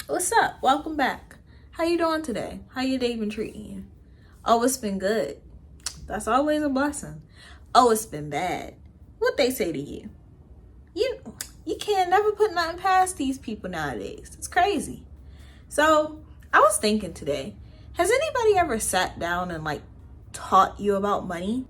What's up? Welcome back. How you doing today? How your day been treating you? Oh, it's been good. That's always a blessing. Oh, it's been bad. What they say to you? You can't never put nothing past these people nowadays. It's crazy. So I was thinking today, has anybody ever sat down and taught you about money?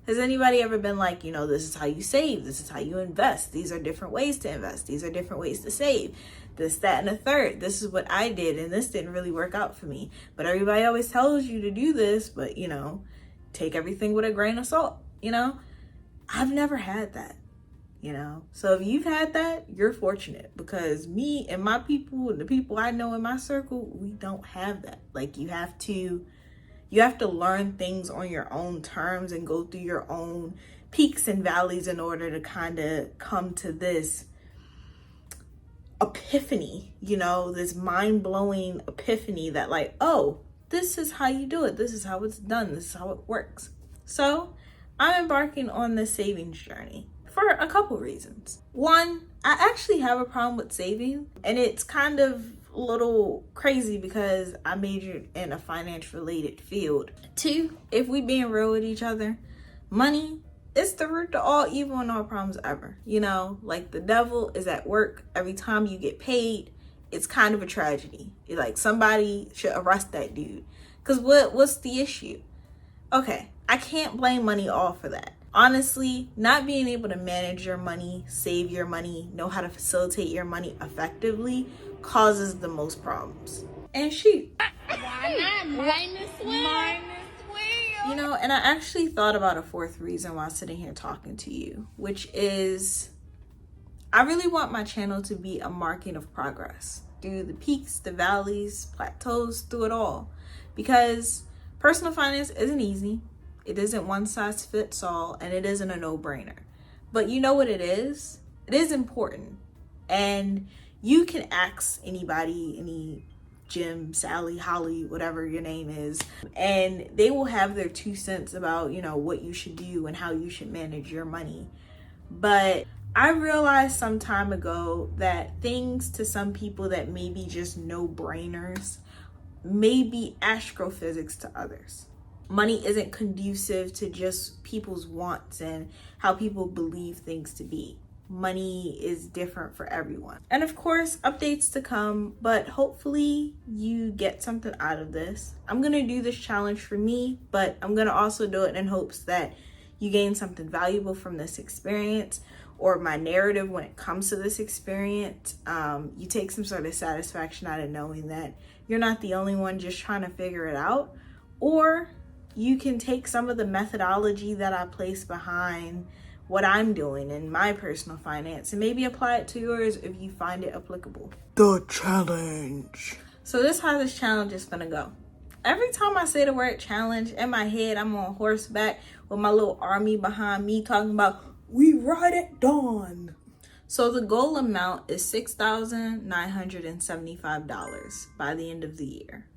Has anybody ever been this is how you save, this is how you invest, these are different ways to invest, these are different ways to save, this, that, and the third, this is what I did and this didn't really work out for me. But everybody always tells you to do this, but take everything with a grain of salt, I've never had that, So if you've had that, you're fortunate, because me and my people and the people I know in my circle, we don't have that. You have to learn things on your own terms and go through your own peaks and valleys in order to kind of come to this epiphany, this mind-blowing epiphany that oh, this is how you do it. This is how it's done. This is how it works. So I'm embarking on this savings journey for a couple reasons. One, I actually have a problem with saving, and it's kind of a little crazy because I majored in a finance related field. Two, if we being real with each other, money is the root to all evil and all problems ever. The devil is at work every time you get paid. It's kind of a tragedy. Somebody should arrest that dude. Because what's the issue? Okay, I can't blame money all for that. Honestly, not being able to manage your money, save your money, know how to facilitate your money effectively causes the most problems. And shoot. Why not? Minus wheel. And I actually thought about a fourth reason while sitting here talking to you, which is I really want my channel to be a marking of progress through the peaks, the valleys, plateaus, through it all. Because personal finance isn't easy. It isn't one size fits all, and it isn't a no-brainer. But you know what it is? It is important. And you can ask anybody, any Jim, Sally, Holly, whatever your name is, and they will have their 2 cents about, what you should do and how you should manage your money. But I realized some time ago that things to some people that may be just no-brainers may be astrophysics to others. Money isn't conducive to just people's wants and how people believe things to be. Money is different for everyone. And of course, updates to come, but hopefully you get something out of this. I'm going to do this challenge for me, but I'm going to also do it in hopes that you gain something valuable from this experience, or my narrative when it comes to this experience. You take some sort of satisfaction out of knowing that you're not the only one just trying to figure it out, or you can take some of the methodology that I place behind what I'm doing in my personal finance and maybe apply it to yours if you find it applicable. The challenge. So this is how this challenge is gonna go. Every time I say the word challenge, in my head, I'm on horseback with my little army behind me talking about, we ride at dawn. So the goal amount is $6,975 by the end of the year.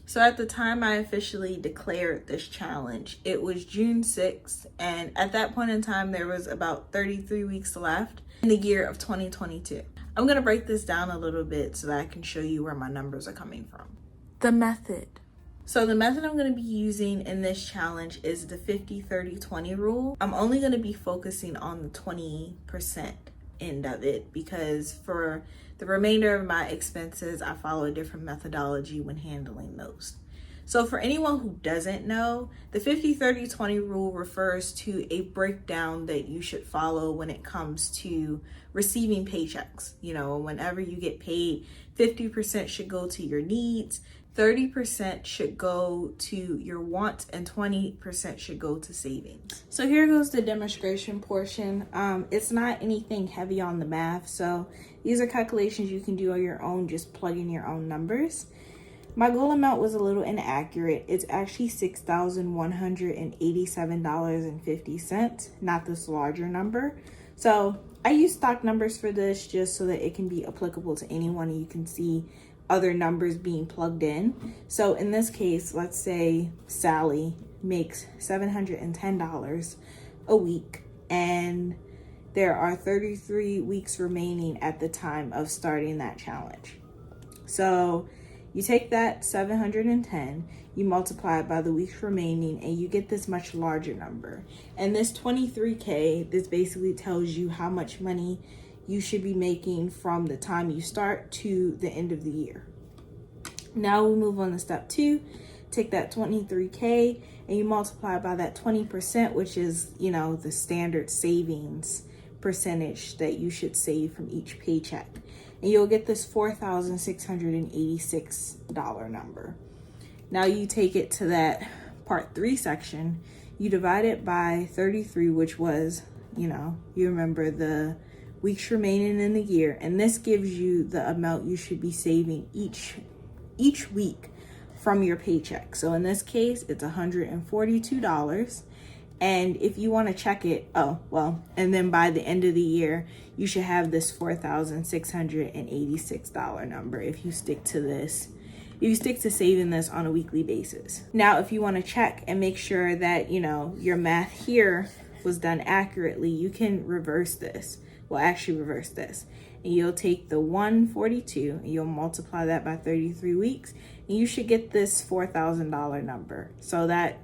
So at the time I officially declared this challenge, it was June 6th. And at that point in time, there was about 33 weeks left in the year of 2022. I'm going to break this down a little bit so that I can show you where my numbers are coming from. The method. So the method I'm going to be using in this challenge is the 50-30-20 rule. I'm only going to be focusing on the 20% end of it, because for the remainder of my expenses, I follow a different methodology when handling those. So for anyone who doesn't know, the 50-30-20 rule refers to a breakdown that you should follow when it comes to receiving paychecks. Whenever you get paid, 50% should go to your needs, 30% should go to your wants, and 20% should go to savings. So here goes the demonstration portion. It's not anything heavy on the math, so these are calculations you can do on your own, just plug in your own numbers. My goal amount was a little inaccurate. It's actually $6,187.50, not this larger number. So I use stock numbers for this just so that it can be applicable to anyone and you can see other numbers being plugged in. So in this case, let's say Sally makes $710 a week, and there are 33 weeks remaining at the time of starting that challenge. So you take that 710, you multiply it by the weeks remaining, and you get this much larger number. And this 23K, this basically tells you how much money you should be making from the time you start to the end of the year. Now we move on to step 2. Take that 23K and you multiply by that 20%, which is, the standard savings percentage that you should save from each paycheck. And you'll get this $4,686 number. Now you take it to that part 3 section. You divide it by 33, which was, you remember the weeks remaining in the year. And this gives you the amount you should be saving each week from your paycheck. So in this case, it's $142. And if you want to check it, and then by the end of the year, you should have this $4,686 number if you stick to this. If you stick to saving this on a weekly basis. Now, if you want to check and make sure that, your math here was done accurately, you can reverse this. Reverse this. And you'll take the 142 and you'll multiply that by 33 weeks. And you should get this $4,000 number. So that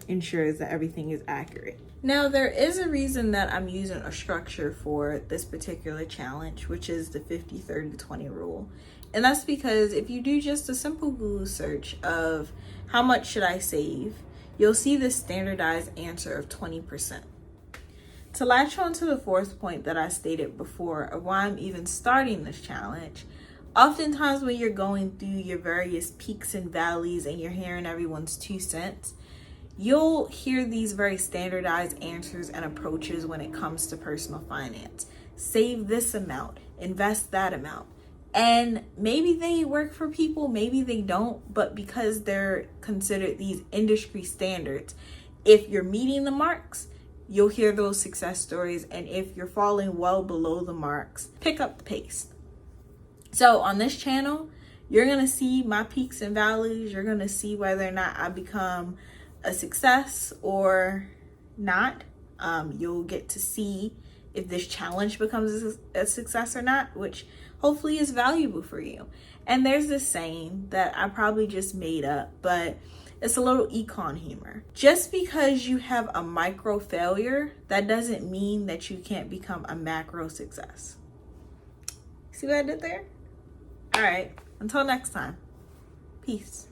ensures that everything is accurate. Now, there is a reason that I'm using a structure for this particular challenge, which is the 50-30-20 rule. And that's because if you do just a simple Google search of how much should I save, you'll see this standardized answer of 20%. To latch on to the fourth point that I stated before of why I'm even starting this challenge, oftentimes when you're going through your various peaks and valleys and you're hearing everyone's 2 cents, you'll hear these very standardized answers and approaches when it comes to personal finance. Save this amount, invest that amount. And maybe they work for people, maybe they don't, but because they're considered these industry standards, if you're meeting the marks, you'll hear those success stories. And if you're falling well below the marks, pick up the pace. So on this channel, you're going to see my peaks and valleys. You're going to see whether or not I become a success or not. You'll get to see if this challenge becomes a success or not, which hopefully is valuable for you. And there's this saying that I probably just made up, but it's a little econ humor. Just because you have a micro failure, that doesn't mean that you can't become a macro success. See what I did there? All right, until next time. Peace.